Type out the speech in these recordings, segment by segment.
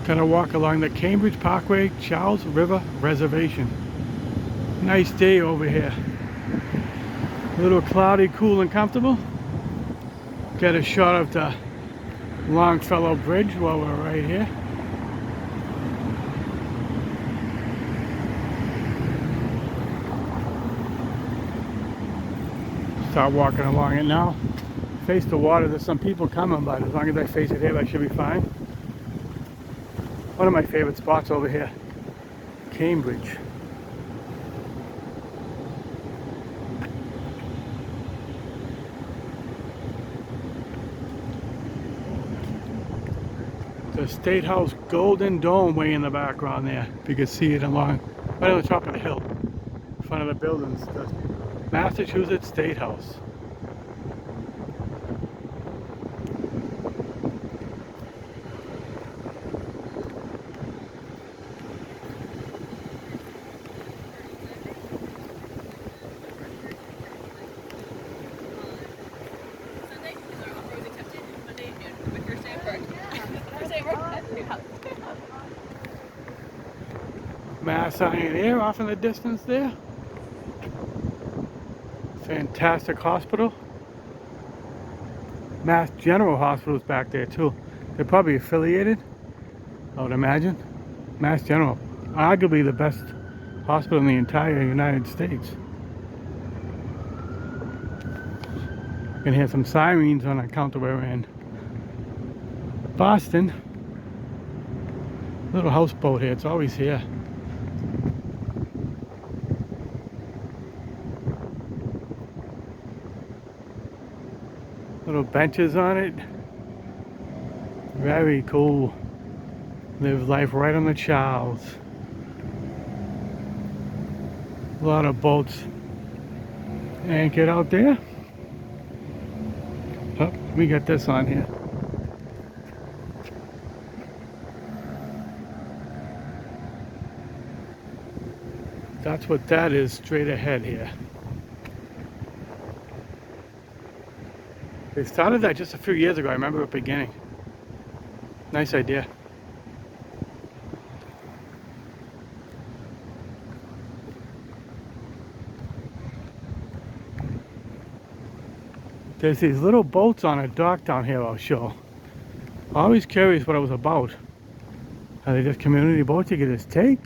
Gonna walk along the Cambridge Parkway Charles River Reservation. Nice day over here. A little cloudy, cool and comfortable. Get a shot of the Longfellow Bridge while we're right here. Start walking along it now. Face the water, there's some people coming, but as long as I face it here, I should be fine. One of my favorite spots over here, Cambridge. The State House Golden Dome way in the background there. You can see it along, right on the top of the hill, in front of the buildings. The Massachusetts State House. Mass Iron Air off in the distance there. Fantastic hospital. Mass General Hospital's back there too. They're probably affiliated, I would imagine. Mass General, arguably the best hospital in the entire United States. You can hear some sirens on account of we're in Boston. Little houseboat here, it's always here. Little benches on it. Very cool. Live life right on the Charles. A lot of boats anchored out there. Oh, we got this on here. That's what that is straight ahead here. They started that just a few years ago. I remember at the beginning. Nice idea. There's these little boats on a dock down here I'll show. Always curious what it was about. Are they just community boats you can just take?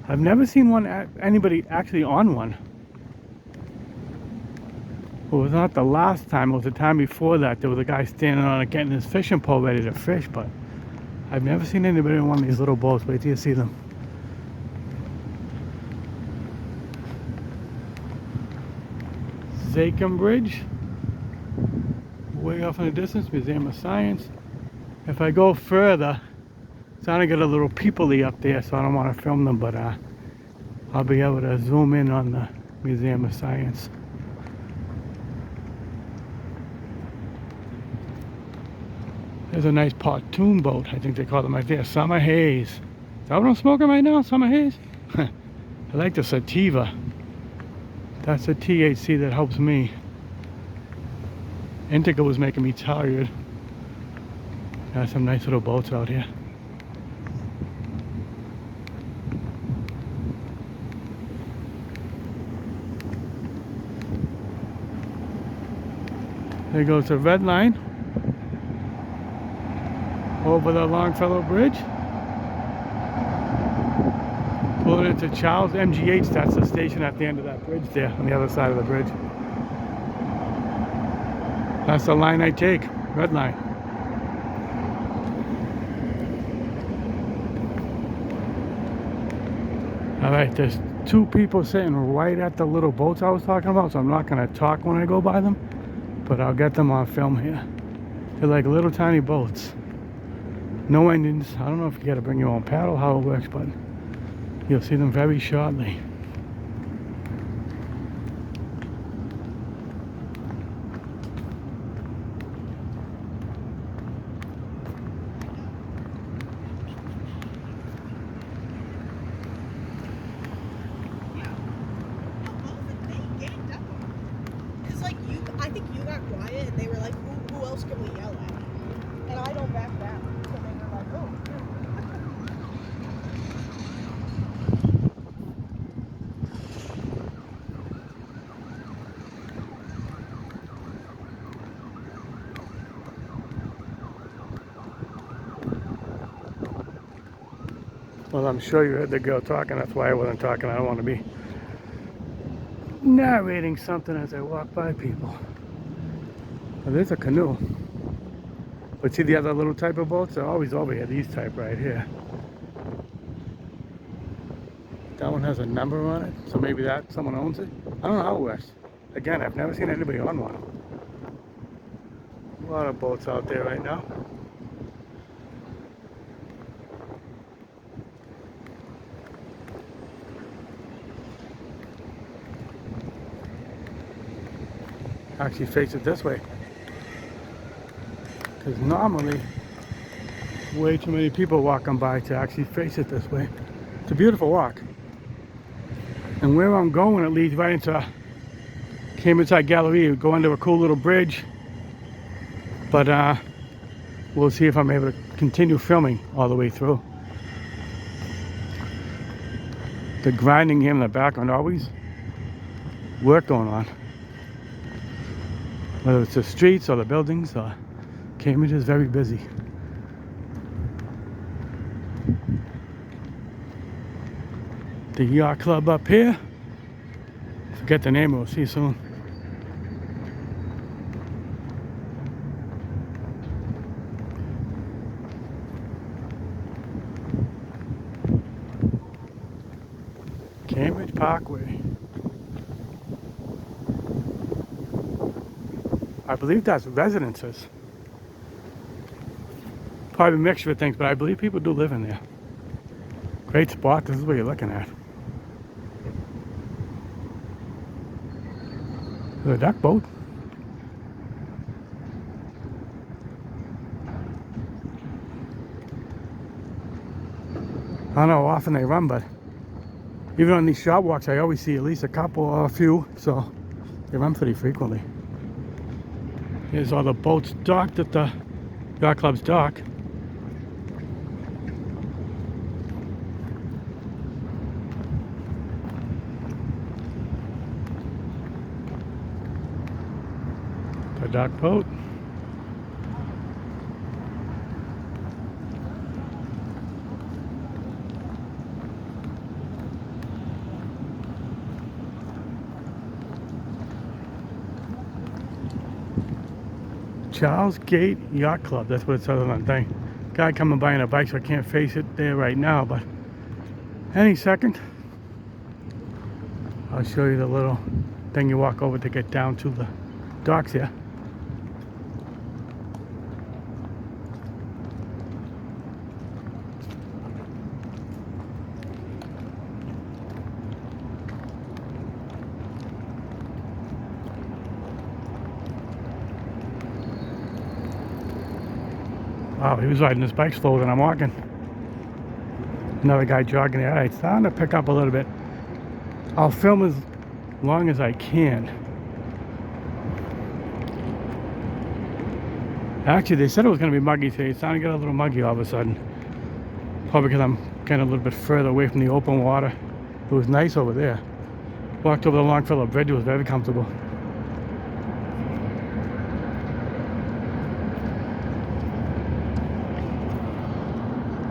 I've never seen anybody actually on one. It was not the last time, it was the time before that. There was a guy standing on it getting his fishing pole ready to fish, but I've never seen anybody on one of these little boats. Wait till you see them. Zakim Bridge, way off in the distance, Museum of Science. If I go further, it's starting to get a little people-y up there, so I don't want to film them, but I'll be able to zoom in on the Museum of Science. There's a nice pontoon boat, I think they call them right there. Summer Haze. Is that what I'm smoking right now? Summer Haze? I like the sativa. That's the THC that helps me. Indica was making me tired. Got some nice little boats out here. There goes the red line. Over the Longfellow Bridge. Pulling into Charles MGH, that's the station at the end of that bridge there, on the other side of the bridge. That's the line I take, red line. Alright, there's two people sitting right at the little boats I was talking about, so I'm not going to talk when I go by them, but I'll get them on film here. They're like little tiny boats. No engines. I don't know if you got to bring your own paddle, how it works, but you'll see them very shortly. I think you got quiet and they were like, who else can we yell at? And I don't back down. So they were like, oh. Well, I'm sure you heard the girl talking. That's why I wasn't talking. I don't want to be narrating something as I walk by people. Well, there's a canoe. But see the other little type of boats? They're always over here. These type right here. That one has a number on it. So maybe that someone owns it. I don't know how it works. Again, I've never seen anybody on one. A lot of boats out there right now. Actually face it this way. Because normally, way too many people walking by to actually face it this way. It's a beautiful walk. And where I'm going, it leads right into Cambridge Galleria. Go under a cool little bridge. But we'll see if I'm able to continue filming all the way through. The grinding here in the background, always work going on. Whether it's the streets or the buildings, Cambridge is very busy. The yacht club up here. Forget the name, we'll see you soon. Cambridge Parkway. I believe that's residences. Probably a mixture of things, but I believe people do live in there. Great spot, this is what you're looking at. There's a duck boat. I don't know how often they run, but even on these short walks, I always see at least a couple or a few, so they run pretty frequently. Here's all the boats docked at the yacht club's dock. The dock boat. Charles Gate Yacht Club, that's what it says on the thing. Guy coming by on a bike, so I can't face it there right now, but any second I'll show you the little thing you walk over to get down to the docks here. Wow, he was riding his bike slower than I'm walking. Another guy jogging there. It's starting to pick up a little bit. I'll film as long as I can. Actually, they said it was going to be muggy today. It's starting to get a little muggy all of a sudden. Probably because I'm getting a little bit further away from the open water. It was nice over there. Walked over the Longfellow Bridge. It was very comfortable.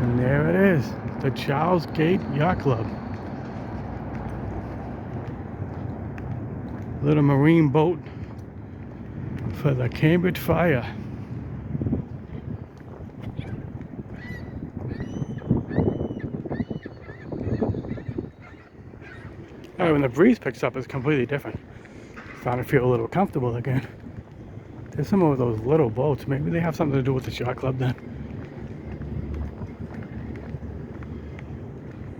And there it is, the Charles Gate Yacht Club. Little marine boat for the Cambridge Fire. All right, when the breeze picks up, it's completely different. Starting to feel a little comfortable again. There's some of those little boats. Maybe they have something to do with the yacht club then.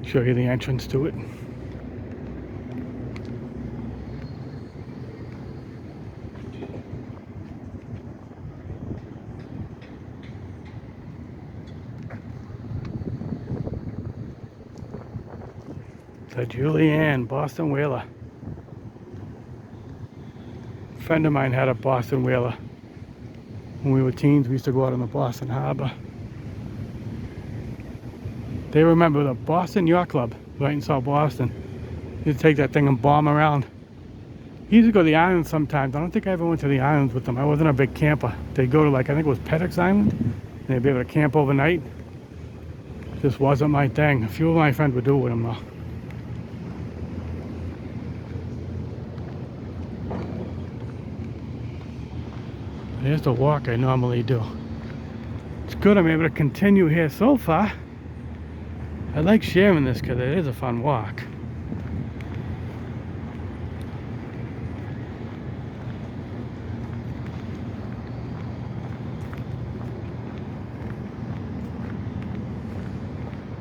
Show you the entrance to it. The Julianne Boston Whaler. A friend of mine had a Boston Whaler. When we were teens, we used to go out on the Boston Harbor. They remember the Boston Yacht Club right in South Boston. You'd take that thing and bomb around. He used to go to the islands sometimes. I don't think I ever went to the islands with them. I wasn't a big camper. They'd go to, like, I think it was Pettick's Island, and they'd be able to camp overnight. Just wasn't my thing. A few of my friends would do it with them though. Here's the walk I normally do. It's good I'm able to continue here so far. I like sharing this because it is a fun walk.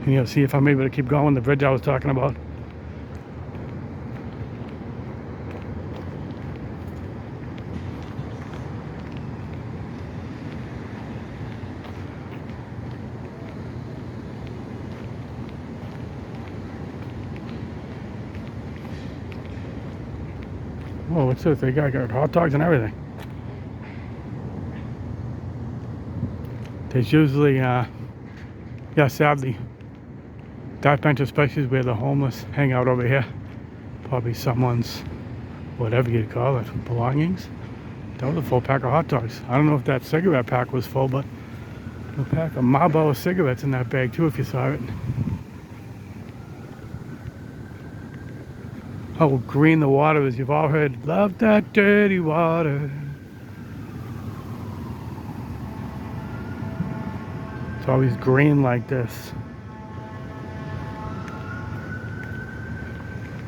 And you'll see if I'm able to keep going the bridge I was talking about. Whoa, what's this? They got hot dogs and everything. There's usually, yeah, sadly, that bench especially is where the homeless hang out over here. Probably someone's, whatever you'd call it, belongings. That was a full pack of hot dogs. I don't know if that cigarette pack was full, but a pack of Marlboro cigarettes in that bag too, if you saw it. How green the water is. You've all heard, love that dirty water. It's always green like this.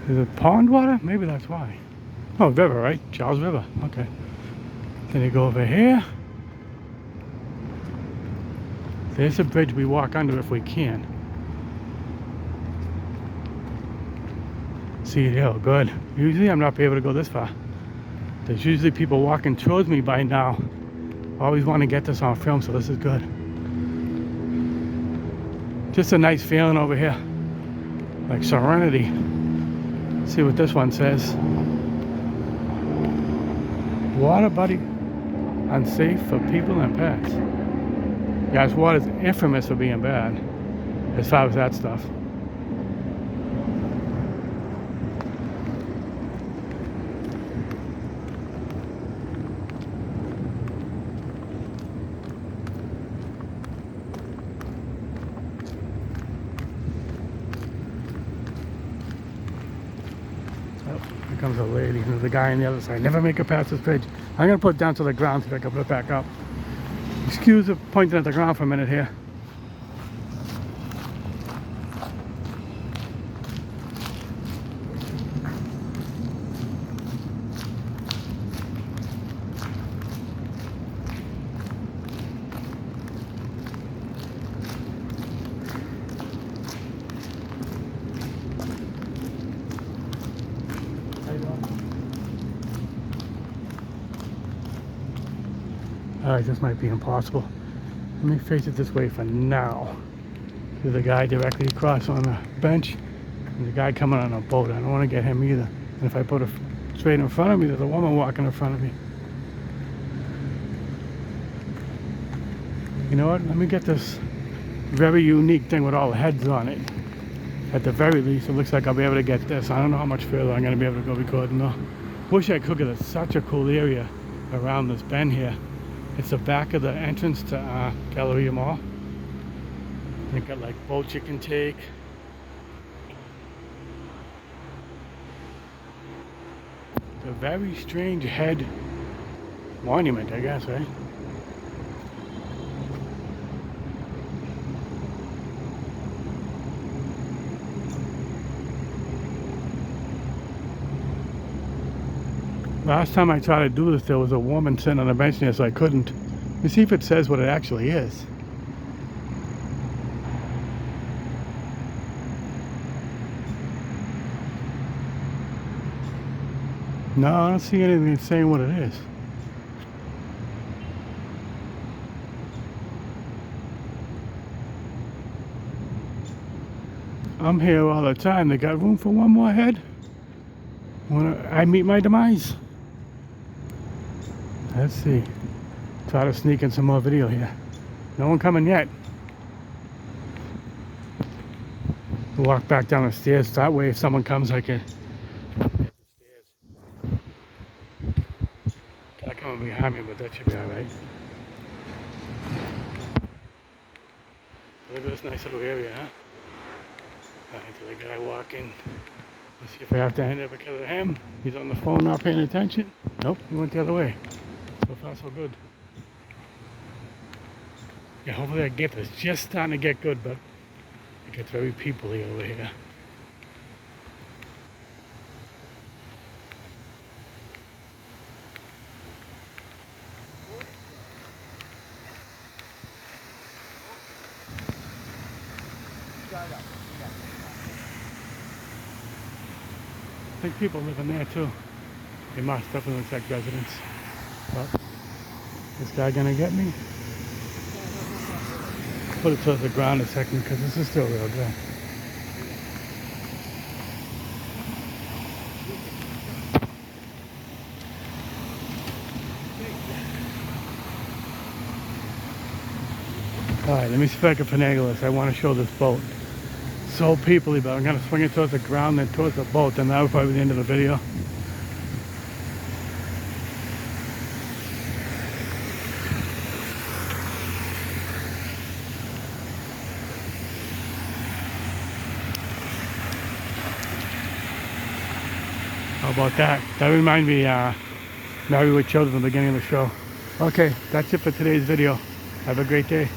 Is it pond water? Maybe that's why. Oh, river, right? Charles River. Okay. Then you go over here. There's a bridge we walk under if we can. See Hill, good. Usually I'm not able to go this far. There's usually people walking towards me by now. Always want to get this on film, so this is good. Just a nice feeling over here. Like serenity. See what this one says. Water buddy unsafe for people and pets. Yeah, this water's infamous for being bad as far as that stuff. Here comes a lady, and there's a guy on the other side. Never make it past this bridge. I'm gonna put it down to the ground so I can put it back up. Excuse the pointing at the ground for a minute here. Alright, this might be impossible. Let me face it this way for now. There's a guy directly across on the bench, and the guy coming on a boat. I don't want to get him either. And if I put it straight in front of me, there's a woman walking in front of me. You know what? Let me get this very unique thing with all the heads on it. At the very least, it looks like I'll be able to get this. I don't know how much further I'm going to be able to go recording though. Wish I could, get such a cool area around this bend here. It's the back of the entrance to Galleria Mall. They got like boats you can take. It's a very strange head monument, I guess, right? Last time I tried to do this, there was a woman sitting on a bench there, so I couldn't. Let me see if it says what it actually is. No, I don't see anything saying what it is. I'm here all the time. They got room for one more head when I meet my demise. Let's see. Try to sneak in some more video here. No one coming yet. Walk back down the stairs. That way if someone comes I can hit the stairs. Gotta come behind me, but that should be alright. Look at this nice little area, huh? Alright, so the guy walking. Let's see if I have to end it because of him. He's on the phone not paying attention. Nope, he went the other way. So far so good. Yeah, hopefully I get this. Just starting to get good, but it gets very peoply over here. I think people live in there too. They must, definitely looks like residents. But this guy gonna get me? Put it towards the ground a second because this is still real dry. Alright, let me see if I can finagle this. I want to show this boat. So peoply, but I'm going to swing it towards the ground then towards the boat, and that will probably be the end of the video. How about that? That reminded me, Married with Children at the beginning of the show. Okay, that's it for today's video. Have a great day.